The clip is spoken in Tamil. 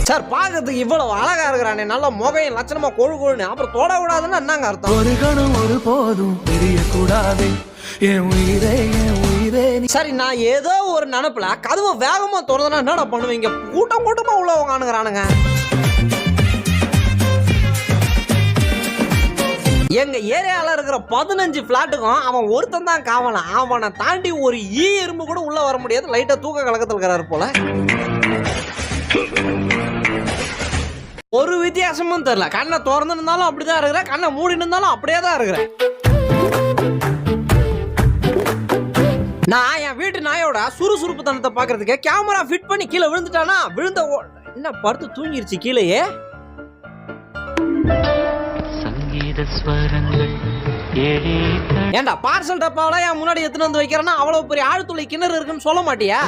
சார் பாக்கிறதுக்கு இவ்வளவு அழகா இருக்கிறானே, நல்ல முகையும் லட்சணமா கொழு கொழுன்னு, அப்புறம் தொட கூடாதுன்னு என்னங்க அர்த்தம்? ஒரு கணம் ஒரு போதும் தெரிய கூடாது என் உயிரே என் உயிரே. சரி, நான் ஏதோ ஒரு நினைப்புல கதவை வேகமா திறந்தனா என்னடா பண்ணுவீங்க? கூட்டம் கூட்டமா உள்ள உட்காந்துக்கிறானுங்க. எங்க ஏரியால இருக்கிற 15 பிளாட்டுக்கும் அவன் ஒருத்தன் தான் காவலாம். அவனை தாண்டி ஒரு எறும்பு கூட உள்ள வர முடியாது. லைட்டா தூக்க கலக்கத்தில் இருக்கிறாரு போல. ஒரு வித்தியாசமும் தெரியல. கண்ணை திறந்து இருந்தாலும் அப்படிதான் இருக்கிறேன், கண்ணை மூடி இருந்தாலும் அப்படியே தான் இருக்கிறேன். நான் என் வீட்டு நாயோட சுறுசுறுப்பு தனத்தை பாக்குறதுக்கு கேமரா ஃபிட் பண்ணி கீழே விழுந்துட்டானா, விழுந்த என்ன படுத்து தூங்கிருச்சு கீழேயே. ஏண்டா பார்சல் டப்பாவில என் முன்னாடி எடுத்துட்டு வந்து வைக்கிறேன்னா அவ்வளவு பெரிய ஆழ்துளை கிணறு இருக்குன்னு சொல்ல மாட்டியா?